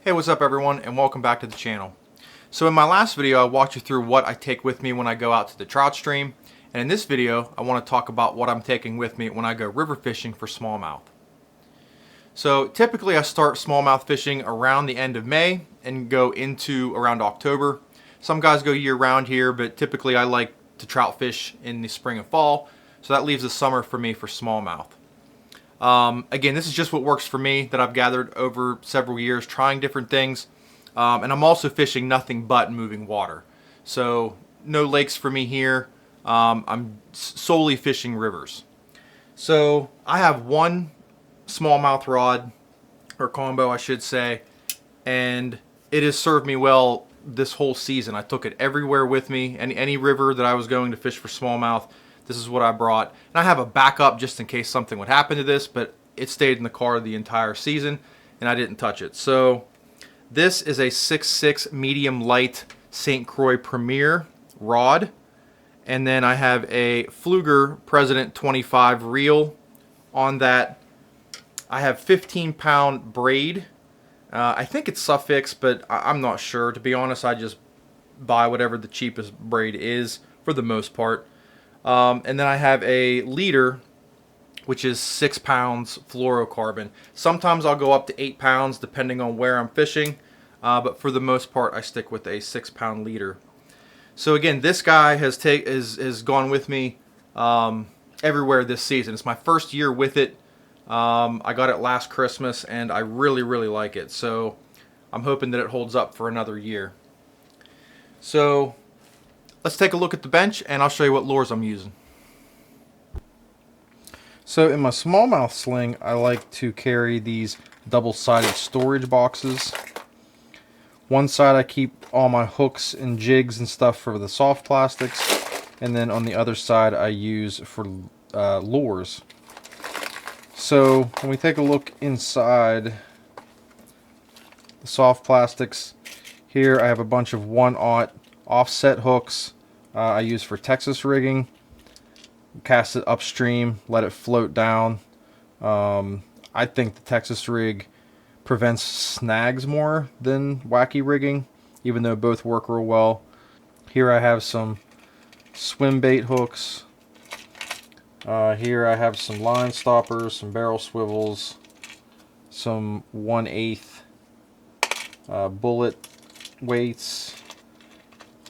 Hey, what's up everyone, and welcome back to the channel. So in my last video I walked you through what I take with me when I go out to the trout stream, and in this video I want to talk about what I'm taking with me when I go river fishing for smallmouth. So typically I start smallmouth fishing around the end of May and go into around October. Some guys go year round here, but typically I like to trout fish in the spring and fall, so that leaves the summer for me for smallmouth. Again, this is just what works for me that I've gathered over several years trying different things. And I'm also fishing nothing but moving water. So no lakes for me here. I'm solely fishing rivers. So I have one smallmouth rod, or combo I should say, and it has served me well this whole season. I took it everywhere with me, any river that I was going to fish for smallmouth. This is what I brought. And I have a backup just in case something would happen to this, but it stayed in the car the entire season and I didn't touch it. So this is a 6.6 medium light St. Croix Premier rod. And then I have a Pflueger President 25 reel on that. I have 15-pound braid. I think it's Suffix, but I'm not sure. To be honest, I just buy whatever the cheapest braid is for the most part. And then I have a leader, which is 6 pounds fluorocarbon. Sometimes I'll go up to 8 pounds depending on where I'm fishing, but for the most part I stick with a 6-pound leader. So again, this guy has gone with me everywhere this season. It's my first year with it. I got it last Christmas and I really like it. So I'm hoping that it holds up for another year. So let's take a look at the bench and I'll show you what lures I'm using. So in my smallmouth sling, I like to carry these double-sided storage boxes. One side I keep all my hooks and jigs and stuff for the soft plastics, and then on the other side I use for lures. So when we take a look inside the soft plastics, here I have a bunch of 1/0 offset hooks I use for Texas rigging. Cast it upstream, let it float down. I think the Texas rig prevents snags more than wacky rigging, even though both work real well. Here I have some swim bait hooks. Here I have some line stoppers, some barrel swivels, some 1/8 bullet weights.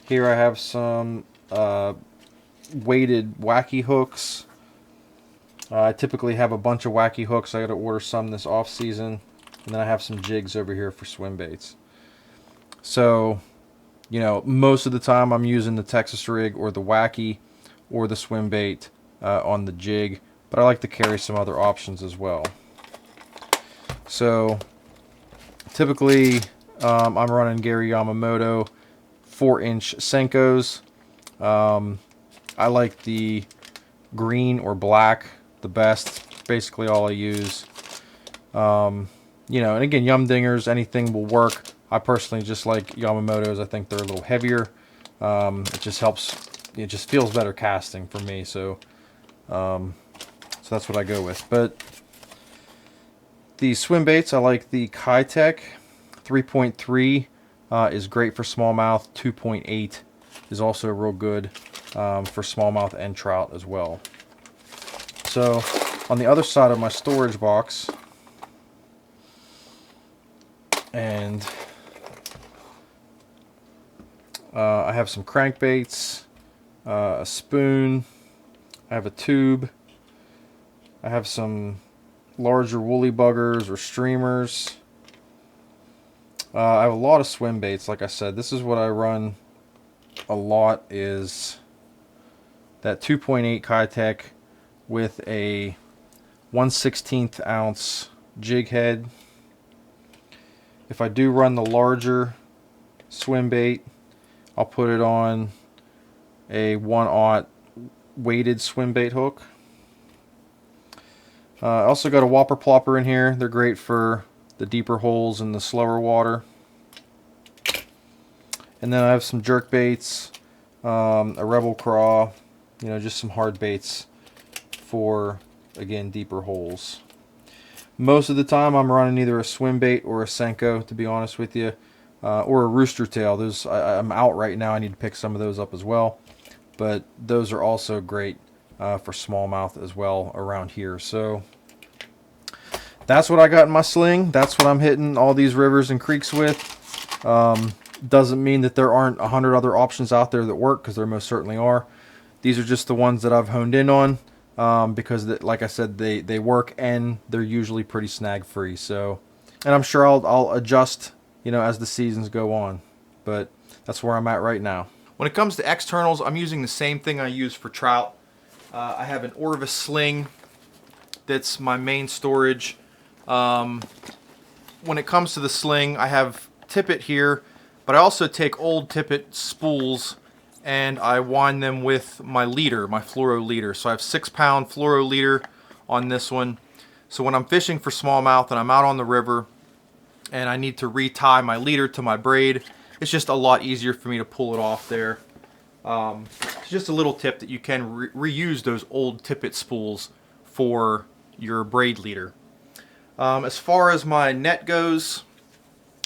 Here I have some weighted wacky hooks. I typically have a bunch of wacky hooks. I got to order some this off season, and then I have some jigs over here for swim baits. So, you know, most of the time I'm using the Texas rig or the wacky or the swim bait on the jig, but I like to carry some other options as well. So typically I'm running Gary Yamamoto 4-inch Senkos. I like the green or black the best. Basically all I use. You know, and again, Yum Dingers, anything will work. I personally just like Yamamoto's. I think they're a little heavier. It just helps. It just feels better casting for me. So that's what I go with. But the swim baits, I like the Kitech 3.3 is great for smallmouth. 2.8 is also real good for smallmouth and trout as well. So on the other side of my storage box, and I have some crankbaits, a spoon, I have a tube, I have some larger woolly buggers or streamers. I have a lot of swim baits. Like I said, this is what I run a lot, is that 2.8 Kitech with a 1/16 ounce jig head. If I do run the larger swim bait, I'll put it on a 1/0 weighted swim bait hook. I also got a Whopper Plopper in here. They're great for the deeper holes in the slower water. And then I have some jerk baits, a Rebel Craw, you know, just some hard baits for, again, deeper holes. Most of the time I'm running either a swim bait or a Senko, to be honest with you, or a rooster tail. Those I'm out right now. I need to pick some of those up as well, but those are also great for smallmouth as well around here. So that's what I got in my sling. That's what I'm hitting all these rivers and creeks with. Doesn't mean that there aren't 100 other options out there that work, because there most certainly are. These are just the ones that I've honed in on, because like I said, they work, and they're usually pretty snag free. So, and I'm sure I'll adjust, as the seasons go on, but that's where I'm at right now. When it comes to externals, I'm using the same thing I use for trout. I have an Orvis sling that's my main storage. When it comes to the sling, I have tippet here, but I also take old tippet spools and I wind them with my leader, my fluoro leader. So I have 6-pound fluoro leader on this one. So when I'm fishing for smallmouth and I'm out on the river and I need to retie my leader to my braid, it's just a lot easier for me to pull it off there. It's just a little tip that you can reuse those old tippet spools for your braid leader. As far as my net goes,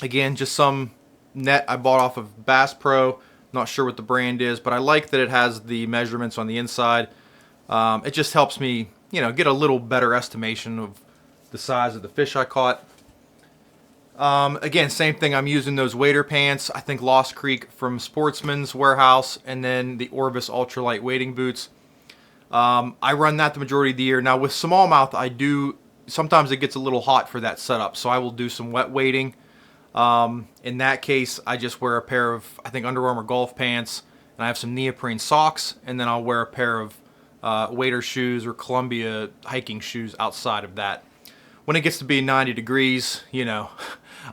again, just some net I bought off of Bass Pro. Not sure what the brand is, but I like that it has the measurements on the inside. It just helps me, get a little better estimation of the size of the fish I caught. Again, same thing. I'm using those wader pants. I think Lost Creek from Sportsman's Warehouse, and then the Orvis ultralight wading boots. I run that the majority of the year. Now with smallmouth, I do. Sometimes it gets a little hot for that setup, so I will do some wet wading. In that case, I just wear a pair of, I think, Under Armour golf pants, and I have some neoprene socks, and then I'll wear a pair of wader shoes or Columbia hiking shoes outside of that. When it gets to be 90 degrees,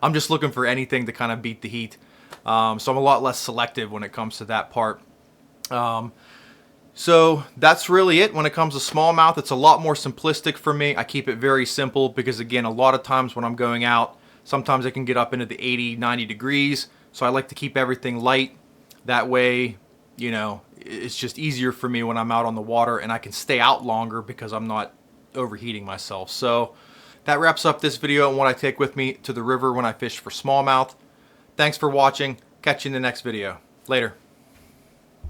I'm just looking for anything to kind of beat the heat. So I'm a lot less selective when it comes to that part. So that's really it when it comes to smallmouth. It's a lot more simplistic for me. I keep it very simple because, again, a lot of times when I'm going out, sometimes it can get up into the 80, 90 degrees. So I like to keep everything light. That way, it's just easier for me when I'm out on the water, and I can stay out longer because I'm not overheating myself. So that wraps up this video on what I take with me to the river when I fish for smallmouth. Thanks for watching. Catch you in the next video. Later.